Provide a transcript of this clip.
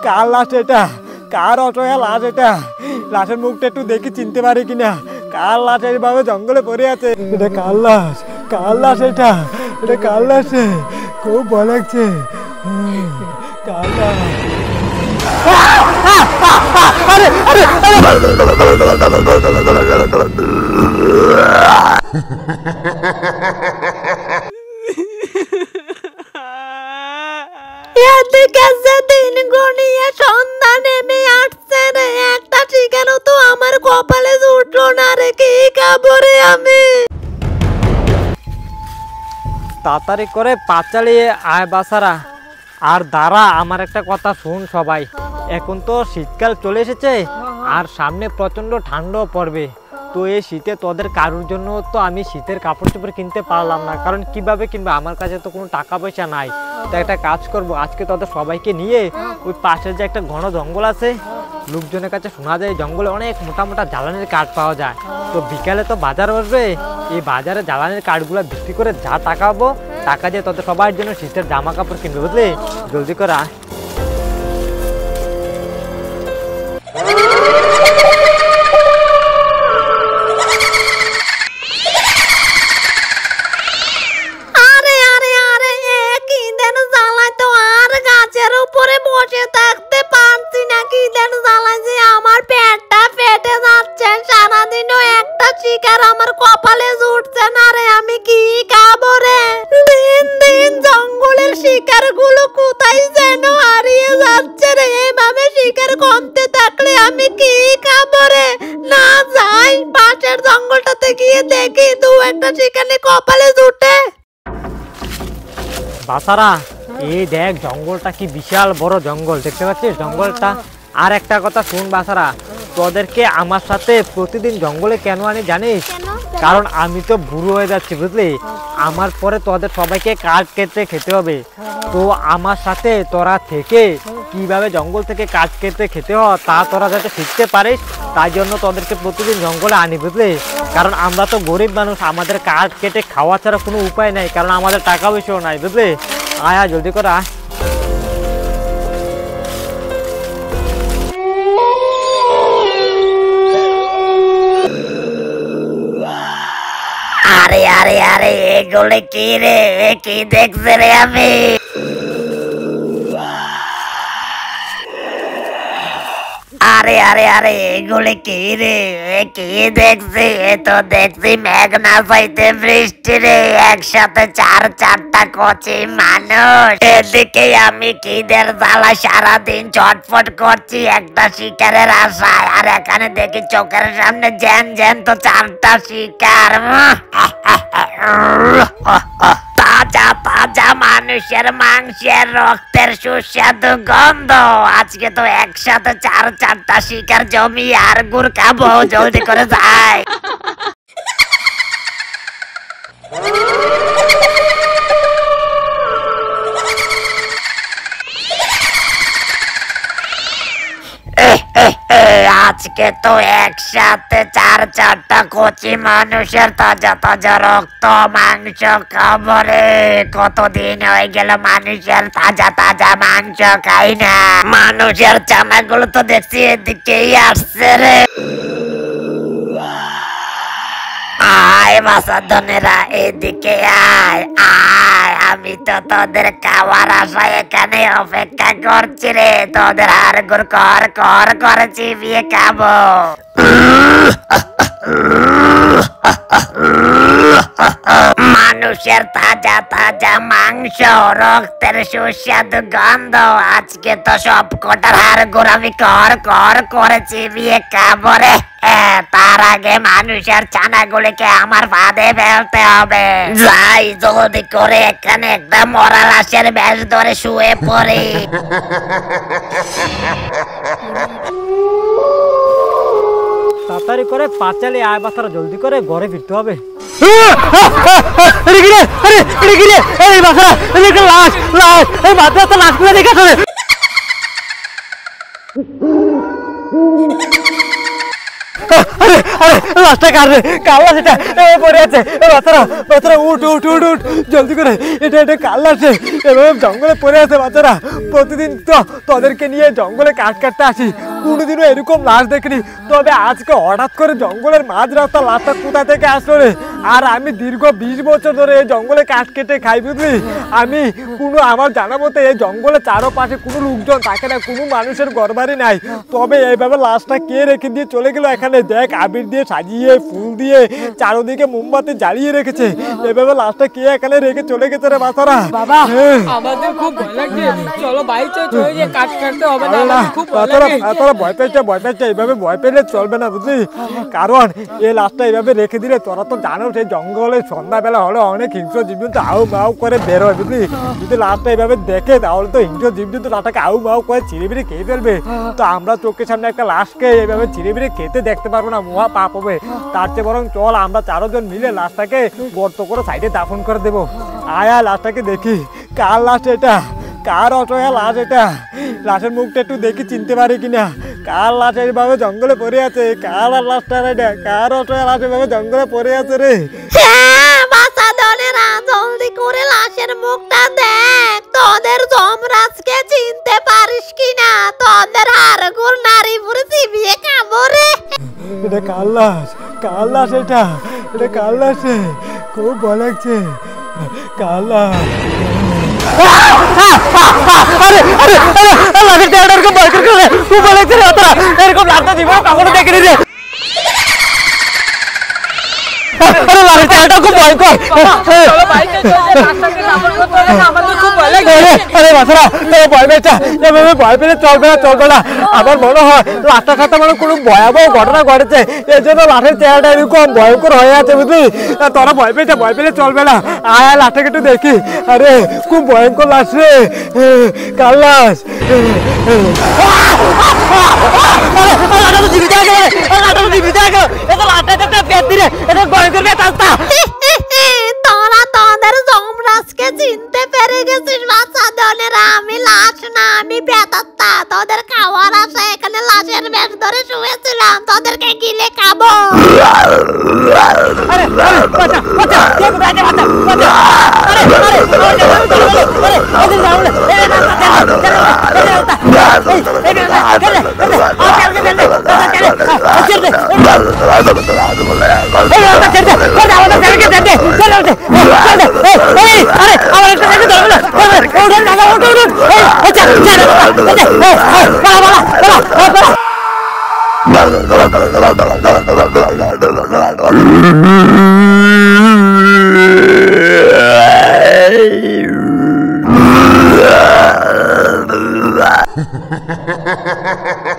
কার লাশ এটা? কার অটোয়া লাশ এটা? লাশের মুখটা একটু দেখি চিনতে পারি কিনা। কার লাশ এইভাবে জঙ্গলে পড়ে আছে? এটা কার লাশ? কার লাশ এটা? এটা কার লাশ? খুব ভয় লাগছে। কার লাশ? আরে আরে এদিকে দিন গড়িয়ে সন্ধ্যা নেমে আসছে রে, একটা শিকারও তো আমার কপালে জুটলো না রে, কি খাবো রে আমি? তাড়াতাড়ি করে পা চালিয়ে আয় বাসারা। আর দাঁড়া, আমার একটা কথা শুন সবাই। এখন তো শীতকাল চলে এসেছে আর সামনে প্রচন্ড ঠান্ডাও পড়বে। তো এই শীতে তোদের কারোর জন্য তো আমি শীতের কাপড় চোপড় কিনতে পারলাম না, কারণ কিভাবে কিনবো, আমার কাছে তো কোনো টাকা পয়সা নাই। তো একটা কাজ করব, আজকে তোদের সবাইকে নিয়ে ওই পাশের যে একটা ঘন জঙ্গল আছে, লোকজনের কাছে শোনা যায় জঙ্গলে অনেক মোটা মোটা জ্বালানির কাঠ পাওয়া যায়। তো বিকালে তো বাজার বসবে, এই বাজারে জ্বালানির কাঠগুলো বিক্রি করে যা টাকা পাবো, টাকা দিয়ে তোদের সবার জন্য শীতের জামা কাপড় কিনবে, বুঝলি? জলদি করে আয়। বসে থাকতে পারছি না, কি যেন জ্বালায় যে আমার পেটটা ফেটে যাচ্ছে। সারাদিনও একটা শিকার আমার কপালে জুটছে না রে, আমি কি খাবো রে? দিন দিন জঙ্গলের শিকার গুলো কোথায় যেন হারিয়ে যাচ্ছে রে। এভাবে শিকার কমতে থাকলে আমি কি খাবো রে? না যাই পাশের জঙ্গলটাতে গিয়ে দেখি দু একটা শিকারে কপালে জুটে। বাসারা, এই দেখ জঙ্গলটা কি বিশাল বড় জঙ্গল, দেখতে পাচ্ছিস জঙ্গলটা? আর একটা কথা শুন বাসারা, তোদেরকে আমার সাথে প্রতিদিন জঙ্গলে কেন আনি জানিস? কারণ আমি তো বুড়ো হয়ে যাচ্ছি, বুঝলি? আমার পরে তোদের সবাইকে কাঠ কেটে খেতে হবে। তো আমার সাথে তোরা থেকে কিভাবে জঙ্গল থেকে কাঠ কেটে খেতে হয় তা তোরা যাতে শিখতে পারিস, তাই জন্য তোদেরকে প্রতিদিন জঙ্গলে আনি, বুঝলি? কারণ আমরা তো গরিব মানুষ, আমাদের কাঠ কেটে খাওয়া ছাড়া কোনো উপায় নাই, কারণ আমাদের টাকা পয়সাও নাই, বুঝলি? আয় আয় জলদি করে আয়। আরে আরে আরে এগুলো কি রে? কি দেখছে রে আমি? আরে আরে আরে এগুলো কি রে? কি দেখছি? এ তো দেখছি মেঘ না চাইতে বৃষ্টি রে, একসাথে চারটা কচি মানুষ। এদিকে আমি খিদের জ্বালা সারাদিন ছটফট করছি একটা শিকারের আশায়, আর এখানে দেখি চোখের সামনে জ্যান জ্যান তো চারটা শিকার। তাজা তাজা মানুষের মাংসের রক্তের সুস্বাদু গন্ধ। আজকে তো একসাথে চারটা শিকার জমি আর গুড় খাবো, জলদি করে যাই। আজকে তো একসাথে চারটা কচি মানুষের তাজা তাজা রক্ত মাংস খাবো রে। কতদিন হয়ে গেল মানুষের তাজা তাজা মাংস খাই না। মানুষের চামাগুলো তো দেখছি এদিকেই আসছে রে। আয় বাসাধনেরা, এদিকে আয় আয়, আমি তো তোদের খাওয়ার আশায় এখানে অপেক্ষা করছি রে। তোদের হাড়গুড় কর কর করে চিবিয়ে খাবো। মানুষের তাজা তাজা মাংস, রক্তের সুস্বাদু গন্ধ। আজকে তো সব কটার হাড়গুড় আমি কর কর করে চিবিয়ে খাবো রে। তার আগে মানুষের ছানাগুলিকে আমার ফাঁদে ফেলতে হবে। যাই জলদি করে এখানে একটা মরা লাশের বেশ ধরে শুয়ে পড়ি। তাড়াতাড়ি করে পা চালিয়ে আয় বাসারা, জলদি করে ঘরে ফিরতে হবে। লাশটা কার রে? কার লাশ এটা? পড়ে আছে। বাচ্চারা বাচ্চারা উঠ উঠ উঠ উঠ জলদি করে, এটা এটা কার লাশ রে? এভাবে জঙ্গলে পড়ে আছে বাচ্চারা। প্রতিদিন তো তোদেরকে নিয়ে জঙ্গলে কাঠ কাটতে আসি, কোনোদিনও এরকম লাশ দেখিনি। তবে আজকে হঠাৎ করে জঙ্গলের মাঝ রাস্তা লাশটা কোথা থেকে আসলো রে? আর আমি দীর্ঘ 20 বছর ধরে এই জঙ্গলে কাঠ কেটে খাই, বুঝলি? আমি আমার জানা মতে এই জঙ্গলে চারপাশে কোনো লোকজন থাকে না, কোনো মানুষের ঘরবাড়ি নাই। তবে এইভাবে লাশটা কে রেখে দিয়ে চলে গেল? এখানে দেখ, আবির দিয়ে সাজিয়ে, ফুল দিয়ে চারদিকে মোমবাতি জ্বালিয়ে রেখেছে। এভাবে লাশটা কে এখানে রেখে চলে গেছে রে বাচ্চারা? বাবা আমাদের খুব ভয় লাগছে, চলো বাইরে চলে গিয়ে কাট কাটতে হবে না, আমাদের খুব ভয় লাগে। তোরা ভয় পেয়েছে, এইভাবে ভয় পেলে চলবে না, বুঝলি? কারণ এই লাশটা এইভাবে রেখে দিলে তোরা তো জানো সেই জঙ্গলে সন্ধ্যাবেলা হলে অনেক হিংস্র জীবজন্তু আউ মাউ করে বের হয়, বুঝলি? যদি লাশটা এইভাবে দেখে তাহলে তো হিংস্র জীবজন্তু লাশটাকে আউ মাউ করে চিড়ে খেয়ে ফেলবে। তো আমরা চোখের সামনে একটা লাশকে এইভাবে চিড়ে খেতে দেখতে পারবো না, মহা পাপ হবে। তার চেয়ে বরং চল আমরা 4 জন মিলে লাশটাকে গর্ত করে সাইডে দাফন করে দেবো। আয় লাশটাকে দেখি, কার লাশ এটা? কার অটোয়া লাশ এটা? লাশের মুখটা একটু দেখি চিনতে পারি কিনা। কার লাশ এইভাবে জঙ্গলে পড়ে আছে? কার লাশটা রে? কার অটোয়া লাশ এইভাবে জঙ্গলে পড়ে আছে রে? হ্যাঁ বাচ্চাদনেরা, জলদি করে লাশের মুখটা দেখ। তোদের যমরাজকে চিনতে পারিস কিনা? তোদের হাড়গোড় নারী পুরে চিবিয়ে খাবো রে। এটা কার লাশ? কার লাশ এটা? এটা কার লাশ রে? খুব ভয় লাগছে। কার লাশ? এরকম লাশটা জীবনে কখনো দেখিনি রে। খুব ভয়ঙ্কর। চলো বাইরে চলে যাই, রাস্তাতে কাপড় করতে হবে না, আমাদের খুব ভয় লাগে। আরে বাচ্চারা ভয় পেয়েছে, এভাবে ভয় পেলে চলবে না। আমার মনে হয় লাশটার সাথে মানে কোনো ভয়াবহ ঘটনা ঘটেছে, এই জন্য লাশের চেহারাটা এরকম ভয়ঙ্কর হয়ে আছে, বুঝলি? তোরা ভয় পেলে চলবে না। আয় লাশটাকে একটু দেখি। আরে খুব ভয়ঙ্কর লাশ রে। কার লাশ? তোরা তোদের যমরাজকে চিনতে পেরে গেছিস বাচ্চাদনেরা। আমি লাশ না, আমি বেতাত্তা। তোদের খাওয়ার আশা এখানে লাশের বেশ ধরে শুয়েছিলাম, তোদেরকে গিলে খাবো। Ha ha ha ha ha!